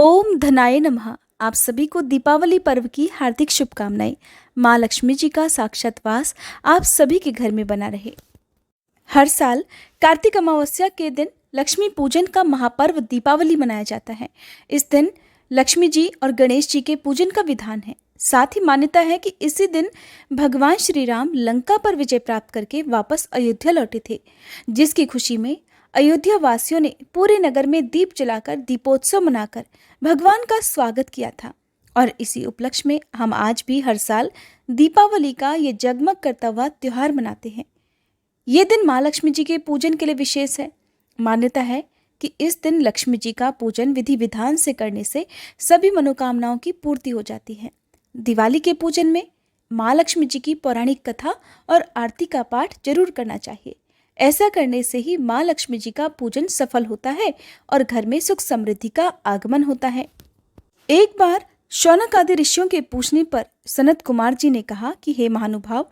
ओम धनाय नमः। आप सभी को दीपावली पर्व की हार्दिक शुभकामनाएं। माँ लक्ष्मी जी का साक्षात वास आप सभी के घर में बना रहे। हर साल कार्तिक अमावस्या के दिन लक्ष्मी पूजन का महापर्व दीपावली मनाया जाता है। इस दिन लक्ष्मी जी और गणेश जी के पूजन का विधान है। साथ ही मान्यता है कि इसी दिन भगवान श्री राम लंका पर विजय प्राप्त करके वापस अयोध्या लौटे थे, जिसकी खुशी में अयोध्या वासियों ने पूरे नगर में दीप जलाकर दीपोत्सव मनाकर भगवान का स्वागत किया था। और इसी उपलक्ष्य में हम आज भी हर साल दीपावली का ये जगमग करता हुआ त्योहार मनाते हैं। ये दिन माँ लक्ष्मी जी के पूजन के लिए विशेष है। मान्यता है कि इस दिन लक्ष्मी जी का पूजन विधि विधान से करने से सभी मनोकामनाओं की पूर्ति हो जाती है। दिवाली के पूजन में माँ लक्ष्मी जी की पौराणिक कथा और आरती का पाठ जरूर करना चाहिए। ऐसा करने से ही माँ लक्ष्मी जी का पूजन सफल होता है और घर में सुख समृद्धि का आगमन होता है। एक बार शौनक आदि ऋषियों के पूछने पर सनत कुमार जी ने कहा कि हे महानुभाव,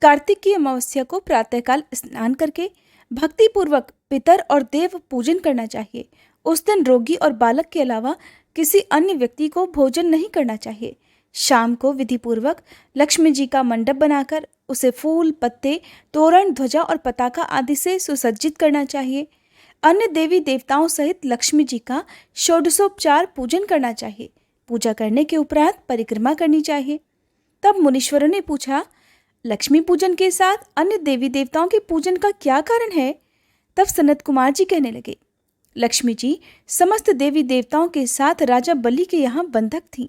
कार्तिक की अमावस्या को प्रातःकाल स्नान करके भक्ति पूर्वक पितर और देव पूजन करना चाहिए। उस दिन रोगी और बालक के अलावा किसी अन्य व्यक्ति को भोजन नहीं करना चाहिए। शाम को विधि पूर्वक लक्ष्मी जी का मंडप बनाकर उसे फूल, पत्ते, तोरण, ध्वजा और पताका आदि से सुसज्जित करना चाहिए। अन्य देवी देवताओं सहित लक्ष्मी जी का षोडशोपचार पूजन करना चाहिए। पूजा करने के उपरांत परिक्रमा करनी चाहिए। तब मुनीश्वरों ने पूछा, लक्ष्मी पूजन के साथ अन्य देवी देवताओं के पूजन का क्या कारण है? तब सनत कुमार जी कहने लगे, लक्ष्मी जी समस्त देवी देवताओं के साथ राजा बलि के यहाँ बंधक थीं।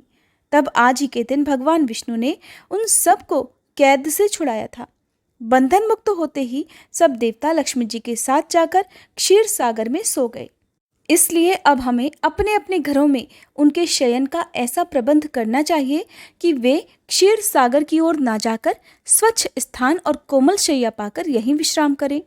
तब आज ही के दिन भगवान विष्णु ने उन सब को कैद से छुड़ाया था। बंधन मुक्त होते ही सब देवता लक्ष्मी जी के साथ जाकर क्षीर सागर में सो गए। इसलिए अब हमें अपने अपने घरों में उनके शयन का ऐसा प्रबंध करना चाहिए कि वे क्षीर सागर की ओर ना जाकर स्वच्छ स्थान और कोमल शैया पाकर यहीं विश्राम करें।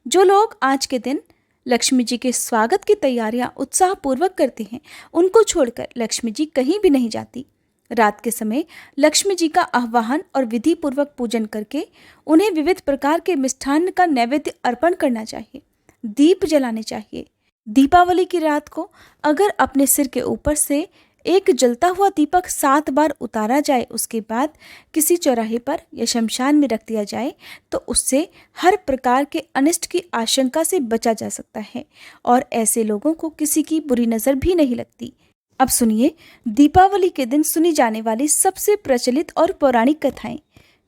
जो लोग आज के दिन लक्ष्मी जी के स्वागत की तैयारियां उत्साहपूर्वक करते हैं, उनको छोड़कर लक्ष्मी जी कहीं भी नहीं जाती। रात के समय लक्ष्मी जी का आह्वान और विधि पूर्वक पूजन करके उन्हें विविध प्रकार के मिष्ठान्न का नैवेद्य अर्पण करना चाहिए। दीप जलाने चाहिए। दीपावली की रात को अगर अपने सिर के ऊपर से एक जलता हुआ दीपक 7 बार उतारा जाए, उसके बाद किसी चौराहे पर या शमशान में रख दिया जाए, तो उससे हर प्रकार के अनिष्ट की आशंका से बचा जा सकता है और ऐसे लोगों को किसी की बुरी नज़र भी नहीं लगती। अब सुनिए दीपावली के दिन सुनी जाने वाली सबसे प्रचलित और पौराणिक कथाएं।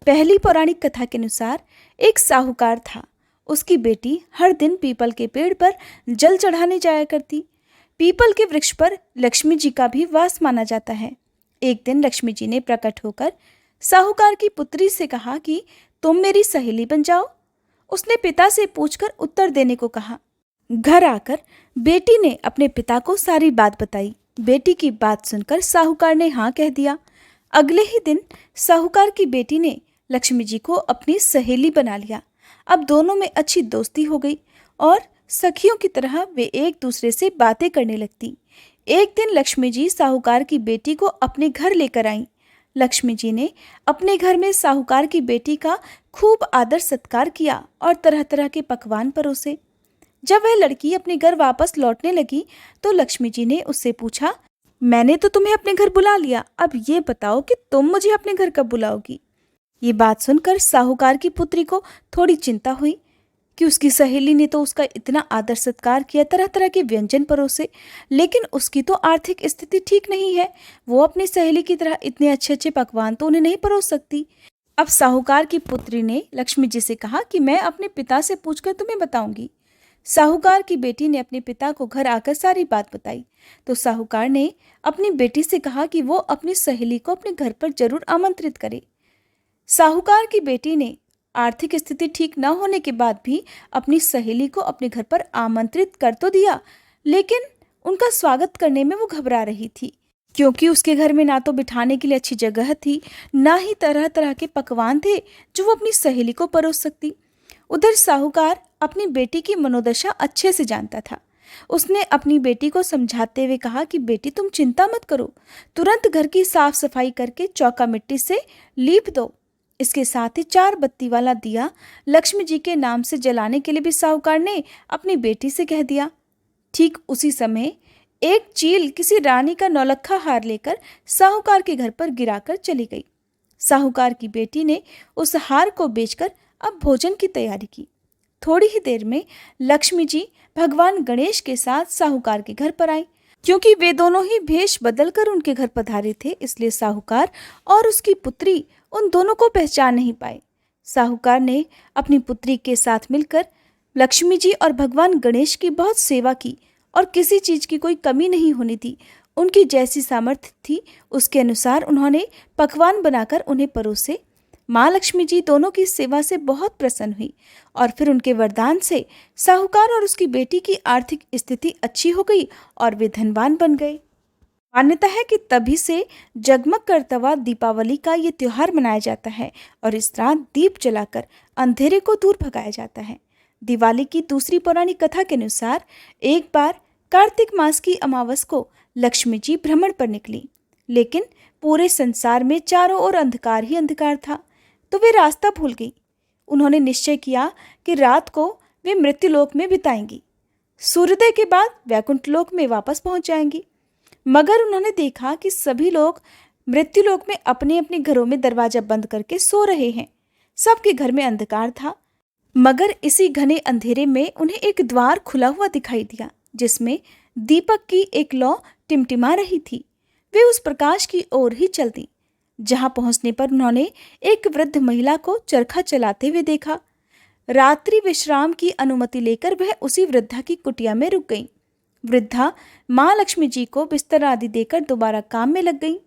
पहली पौराणिक कथा के अनुसार एक साहूकार था। उसकी बेटी हर दिन पीपल के पेड़ पर जल चढ़ाने जाया करती। पीपल के वृक्ष पर लक्ष्मी जी का भी वास माना जाता है। एक दिन लक्ष्मी जी ने प्रकट होकर साहूकार की पुत्री से कहा कि तुम मेरी सहेली बन जाओ। उसने पिता से पूछकर उत्तर देने को कहा। घर आकर बेटी ने अपने पिता को सारी बात बताई। बेटी की बात सुनकर साहूकार ने हाँ कह दिया। अगले ही दिन साहूकार की बेटी ने लक्ष्मी जी को अपनी सहेली बना लिया। अब दोनों में अच्छी दोस्ती हो गई और सखियों की तरह वे एक दूसरे से बातें करने लगती। एक दिन लक्ष्मी जी साहूकार की बेटी को अपने घर लेकर आईं। लक्ष्मी जी ने अपने घर में साहूकार की बेटी का खूब आदर सत्कार किया और तरह तरह के पकवान परोसे। जब वह लड़की अपने घर वापस लौटने लगी तो लक्ष्मी जी ने उससे पूछा, मैंने तो तुम्हें अपने घर बुला लिया, अब ये बताओ कि तुम मुझे अपने घर कब बुलाओगी? ये बात सुनकर साहूकार की पुत्री को थोड़ी चिंता हुई कि उसकी सहेली ने तो उसका इतना आदर सत्कार किया, तरह तरह के व्यंजन परोसे, लेकिन उसकी तो आर्थिक स्थिति ठीक नहीं है। वो अपनी सहेली की तरह इतने अच्छे अच्छे पकवान तो उन्हें नहीं परोस सकती। अब साहूकार की पुत्री ने लक्ष्मी जी से कहा कि मैं अपने पिता से पूछकर तुम्हें बताऊंगी। साहूकार की बेटी ने अपने पिता को घर आकर सारी बात बताई तो साहूकार ने अपनी बेटी से कहा कि वो अपनी सहेली को अपने घर पर जरूर आमंत्रित करे। साहूकार की बेटी ने आर्थिक स्थिति ठीक न होने के बाद भी अपनी सहेली को अपने घर पर आमंत्रित कर तो दिया, लेकिन उनका स्वागत करने में वो घबरा रही थी, क्योंकि उसके घर में ना तो बिठाने के लिए अच्छी जगह थी, ना ही तरह तरह के पकवान थे जो वो अपनी सहेली को परोस सकती। उधर साहूकार अपनी बेटी की मनोदशा अच्छे से जानता था। उसने अपनी बेटी को समझाते हुए कहा कि बेटी तुम चिंता मत करो, तुरंत घर की साफ सफाई करके चौका मिट्टी से लीप दो। इसके साथ ही 4 बत्ती वाला दिया लक्ष्मी जी के नाम से जलाने के लिए भी साहूकार ने अपनी बेटी से कह दिया। ठीक उसी समय एक चील किसी रानी का नौलखा हार लेकर साहूकार के घर पर गिराकर चली गई। साहूकार की बेटी ने उस हार को बेचकर अब भोजन की तैयारी की। थोड़ी ही देर में लक्ष्मी जी भगवान गणेश के साथ साहूकार के घर पर आई। क्योंकि वे दोनों ही भेष बदलकर उनके घर पधारे थे, इसलिए साहूकार और उसकी पुत्री उन दोनों को पहचान नहीं पाए। साहूकार ने अपनी पुत्री के साथ मिलकर लक्ष्मी जी और भगवान गणेश की बहुत सेवा की और किसी चीज की कोई कमी नहीं होनी थी। उनकी जैसी सामर्थ्य थी उसके अनुसार उन्होंने पकवान बनाकर उन्हें परोसे। माँ लक्ष्मी जी दोनों की सेवा से बहुत प्रसन्न हुई और फिर उनके वरदान से साहूकार और उसकी बेटी की आर्थिक स्थिति अच्छी हो गई और वे धनवान बन गए। मान्यता है कि तभी से जगमग करता हुआ दीपावली का ये त्योहार मनाया जाता है और इस रात दीप जलाकर अंधेरे को दूर भगाया जाता है। दिवाली की दूसरी पौराणिक कथा के अनुसार एक बार कार्तिक मास की अमावस को लक्ष्मी जी भ्रमण पर निकली, लेकिन पूरे संसार में चारों ओर अंधकार ही अंधकार था, तो वे रास्ता भूल गई। उन्होंने निश्चय किया कि रात को वे मृत्युलोक में बिताएंगी, सूर्योदय के बाद वैकुंठ लोक में वापस पहुंच जाएंगी। मगर उन्होंने देखा कि सभी लोग मृत्युलोक में अपने अपने घरों में दरवाजा बंद करके सो रहे हैं। सबके घर में अंधकार था, मगर इसी घने अंधेरे में उन्हें एक द्वार खुला हुआ दिखाई दिया, जिसमें दीपक की एक लौ टिमटिमा रही थी। वे उस प्रकाश की ओर ही चल दी। जहां पहुंचने पर उन्होंने एक वृद्ध महिला को चरखा चलाते हुए देखा। रात्रि विश्राम की अनुमति लेकर वह उसी वृद्धा की कुटिया में रुक गई। वृद्धा माँ लक्ष्मी जी को बिस्तर आदि देकर दोबारा काम में लग गई।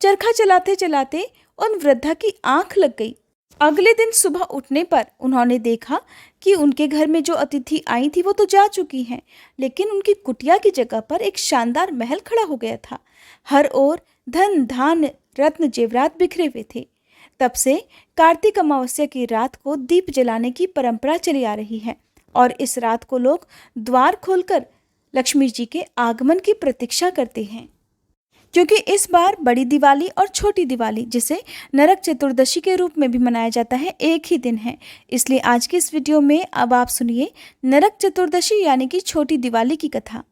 चरखा चलाते चलाते उन वृद्धा की आंख लग गई। अगले दिन सुबह उठने पर उन्होंने देखा कि उनके घर में जो अतिथि आई थी वो तो जा चुकी हैं, लेकिन उनकी कुटिया की जगह पर एक शानदार महल खड़ा हो गया था। हर ओर धन धान्य रत्न जेवरात बिखरे हुए थे। तब से कार्तिक अमावस्या की रात को दीप जलाने की परंपरा चली आ रही है और इस रात को लोग द्वार खोलकर लक्ष्मी जी के आगमन की प्रतीक्षा करते हैं। क्योंकि इस बार बड़ी दिवाली और छोटी दिवाली, जिसे नरक चतुर्दशी के रूप में भी मनाया जाता है, एक ही दिन है, इसलिए आज की इस वीडियो में अब आप सुनिए नरक चतुर्दशी यानी कि छोटी दिवाली की कथा।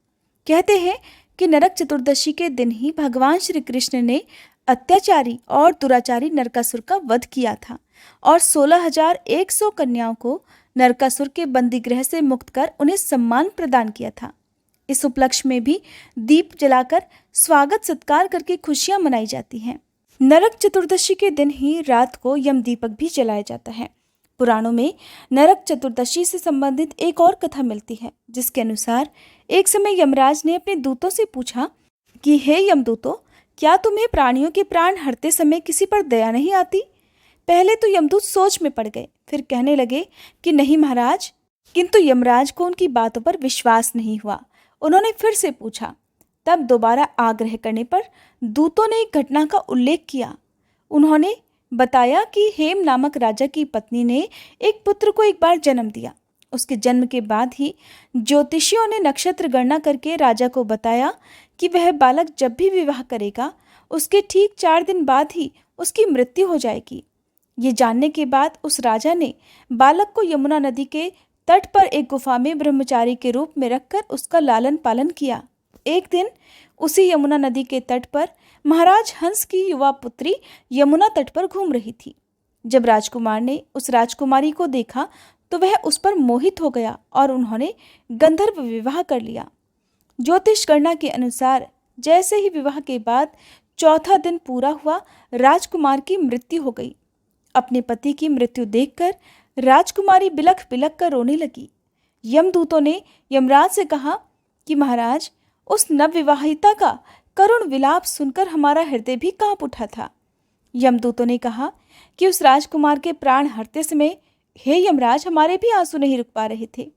कहते हैं कि नरक चतुर्दशी के दिन ही भगवान श्री कृष्ण ने अत्याचारी और दुराचारी नरकासुर का वध किया था और 16,100 कन्याओं को नरकासुर के बंदी गृह से मुक्त कर उन्हें सम्मान प्रदान किया था। इस उपलक्ष्य में भी दीप जलाकर स्वागत सत्कार करके खुशियां मनाई जाती हैं। नरक चतुर्दशी के दिन ही रात को यम दीपक भी जलाया जाता है। पुराणों में नरक चतुर्दशी से संबंधित एक और कथा मिलती है, जिसके अनुसार एक समय यमराज ने अपने दूतों से पूछा कि हे यमदूतों, क्या तुम्हें प्राणियों के प्राण हरते समय किसी पर दया नहीं आती? पहले तो यमदूत सोच में पड़ गए, फिर कहने लगे कि नहीं महाराज, किंतु यमराज को उनकी बातों पर विश्वास नहीं हुआ। उन्होंने फिर से पूछा। तब दोबारा आग्रह करने पर दूतों ने एक घटना का उल्लेख किया। उन्होंने बताया कि हेम नामक राजा की पत्नी ने एक पुत्र को एक बार जन्म दिया। उसके जन्म के बाद ही ज्योतिषियों ने नक्षत्र गणना करके राजा को बताया कि वह बालक जब भी विवाह करेगा उसके ठीक 4 दिन बाद ही उसकी मृत्यु हो जाएगी। ये जानने के बाद उस राजा ने बालक को यमुना नदी के तट पर एक गुफा में ब्रह्मचारी के रूप में रखकर उसका लालन पालन किया। एक दिन उसी यमुना नदी के तट पर महाराज हंस की युवा पुत्री यमुना तट पर घूम रही थी। जब राजकुमार ने उस राजकुमारी को देखा तो वह उस पर मोहित हो गया और उन्होंने गंधर्व विवाह कर लिया। ज्योतिष गणना के अनुसार जैसे ही विवाह के बाद 4था दिन पूरा हुआ, राजकुमार की मृत्यु हो गई। अपने पति की मृत्यु देखकर राजकुमारी बिलख बिलख कर रोने लगी। यमदूतों ने यमराज से कहा कि महाराज, उस नवविवाहिता का करुण विलाप सुनकर हमारा हृदय भी कांप उठा था। यमदूतों ने कहा कि उस राजकुमार के प्राण हरते समय हे यमराज, हमारे भी आंसू नहीं रुक पा रहे थे।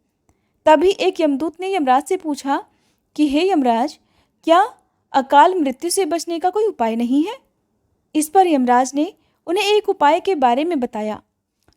तभी एक यमदूत ने यमराज से पूछा कि हे यमराज, क्या अकाल मृत्यु से बचने का कोई उपाय नहीं है? इस पर यमराज ने उन्हें एक उपाय के बारे में बताया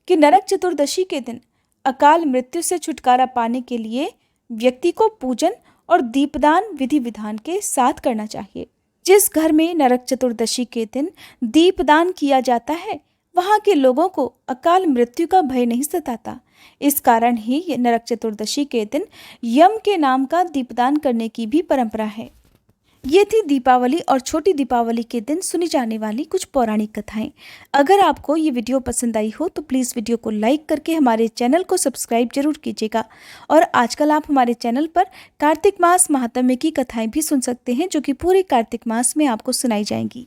कि नरक चतुर्दशी के दिन अकाल मृत्यु से छुटकारा पाने के लिए व्यक्ति को पूजन और दीपदान विधि विधान के साथ करना चाहिए। जिस घर में नरक चतुर्दशी के दिन दीपदान किया जाता है वहां के लोगों को अकाल मृत्यु का भय नहीं सताता। इस कारण ही नरक चतुर्दशी के दिन यम के नाम का दीपदान करने की भी परंपरा है। ये थी दीपावली और छोटी दीपावली के दिन सुनी जाने वाली कुछ पौराणिक कथाएं। अगर आपको ये वीडियो पसंद आई हो तो प्लीज़ वीडियो को लाइक करके हमारे चैनल को सब्सक्राइब जरूर कीजिएगा। और आजकल आप हमारे चैनल पर कार्तिक मास महात्म्य की कथाएं भी सुन सकते हैं, जो कि पूरे कार्तिक मास में आपको सुनाई जाएंगी।